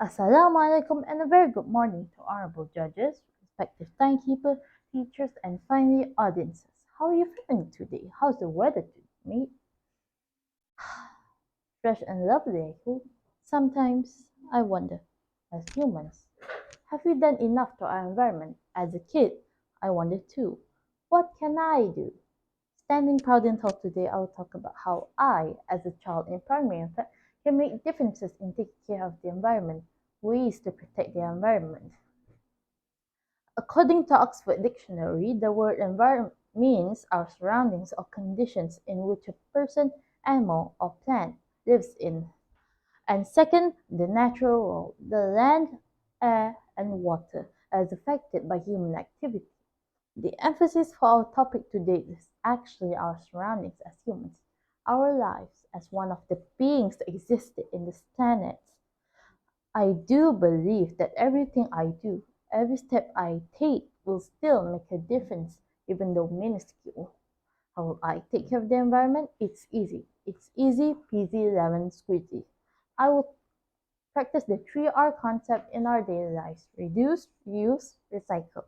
Assalamu alaikum and a very good morning to honorable judges, respective timekeeper, teachers, and finally audiences. How are you feeling today? How's the weather today, mate? Fresh and lovely, I hope. Sometimes I wonder, as humans, have we done enough to our environment? As a kid, I wonder too. What can I do? Standing proud and tall today, I will talk about how I, as a child in primary and fact, can make differences in taking care of the environment, ways to protect the environment. According to Oxford Dictionary, the word environment means our surroundings or conditions in which a person, animal, or plant lives in. And second, the natural world, the land, air, and water as affected by human activity. The emphasis for our topic today is actually our surroundings as humans, our lives as one of the beings that existed in this planet. I do believe that everything I do, every step I take will still make a difference, even though minuscule. How will I take care of the environment? It's easy. It's easy peasy lemon squeezy. I will practice the 3R concept in our daily lives: reduce, reuse, recycle.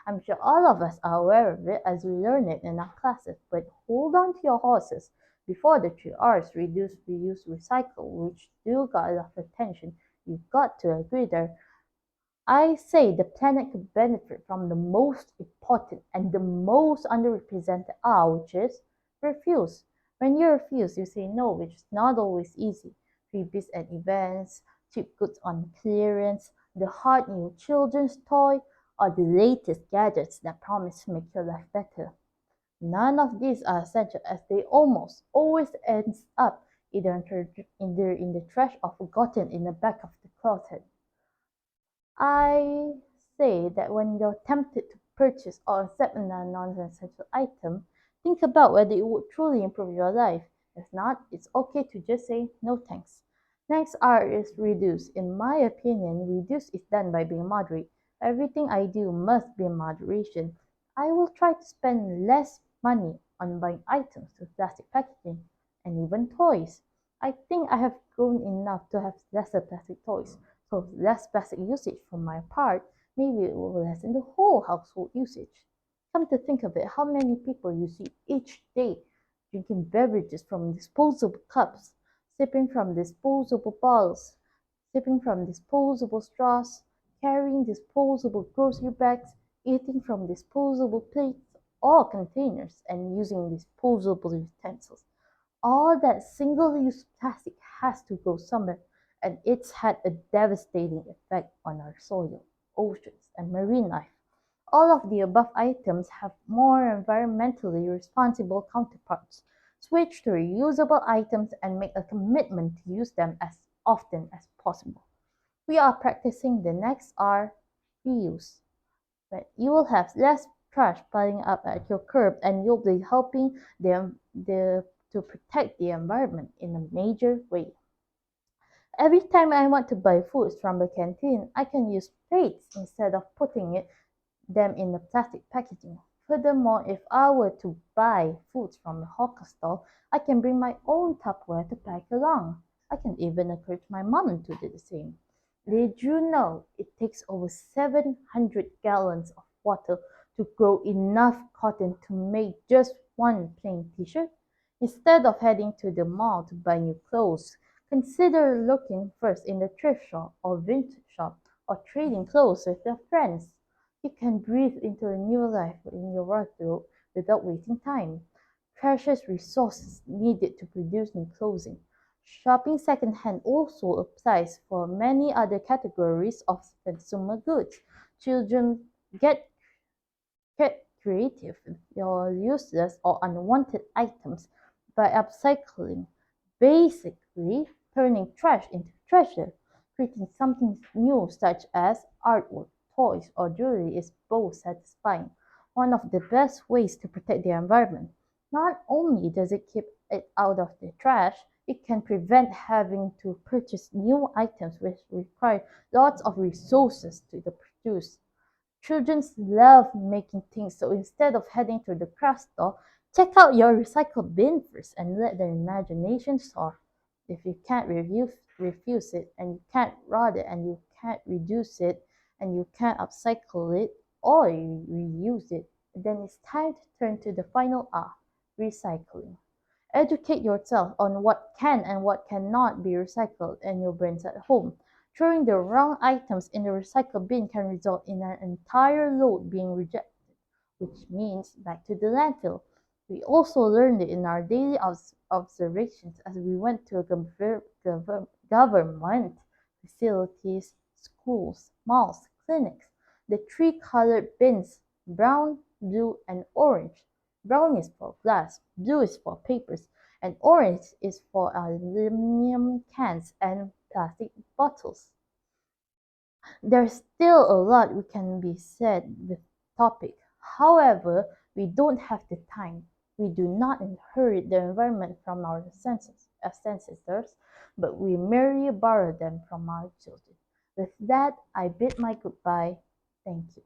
I'm sure all of us are aware of it as we learn it in our classes, but hold on to your horses. Before the 3Rs, reduce, reuse, recycle, which do got a lot of attention, you've got to agree there. I say the planet could benefit from the most important and the most underrepresented R, which is refuse. When you refuse, you say no, which is not always easy. Freebies at events, cheap goods on clearance, the hot new children's toy, or the latest gadgets that promise to make your life better. None of these are essential as they almost always ends up either in the trash or forgotten in the back of the closet. I say that when you're tempted to purchase or accept a non-essential item, think about whether it would truly improve your life. If not, it's okay to just say no thanks. Next R is reduce. In my opinion, reduce is done by being moderate. Everything I do must be in moderation. I will try to spend less money on buying items with plastic packaging and even toys. I think I have grown enough to have lesser plastic toys, so less plastic usage from my part, maybe it will lessen the whole household usage. Come to think of it, how many people you see each day drinking beverages from disposable cups, sipping from disposable bottles, sipping from disposable straws, carrying disposable grocery bags, eating from disposable plates or containers, and using disposable utensils. All that single-use plastic has to go somewhere, and it's had a devastating effect on our soil, oceans, and marine life. All of the above items have more environmentally responsible counterparts. Switch to reusable items and make a commitment to use them as often as possible. We are practicing the next R, reuse. But you will have less trash piling up at your curb and you'll be helping to protect the environment in a major way. Every time I want to buy foods from the canteen, I can use plates instead of putting them in the plastic packaging. Furthermore, if I were to buy foods from a hawker stall, I can bring my own Tupperware to pack along. I can even encourage my mom to do the same. Did you know it takes over 700 gallons of water to grow enough cotton to make just one plain t-shirt? Instead of heading to the mall to buy new clothes, consider looking first in the thrift shop or vintage shop or trading clothes with your friends. You can breathe into a new life in your wardrobe without wasting time. Precious resources needed to produce new clothing. Shopping secondhand also applies for many other categories of consumer goods. Children get Get creative with your useless or unwanted items by upcycling, basically turning trash into treasure. Creating something new such as artwork, toys, or jewelry is both satisfying. One of the best ways to protect the environment. Not only does it keep it out of the trash, it can prevent having to purchase new items which require lots of resources to produce. Children love making things, so instead of heading to the craft store, check out your recycle bin first and let their imagination soar. If you can't refuse it, and you can't rot it, and you can't reduce it, and you can't upcycle it or reuse it, then it's time to turn to the final R, recycling. Educate yourself on what can and what cannot be recycled in your bins at home. Throwing the wrong items in the recycle bin can result in an entire load being rejected, which means back to the landfill. We also learned it in our daily observations as we went to government facilities, schools, malls, clinics. The three colored bins, brown, blue, and orange. Brown is for glass, blue is for papers, and orange is for aluminum cans and plastic bottles. There's still a lot we can be said with topic. However, we don't have the time. We do not inherit the environment from our ancestors, but we merely borrow them from our children. With that, I bid my goodbye. Thank you.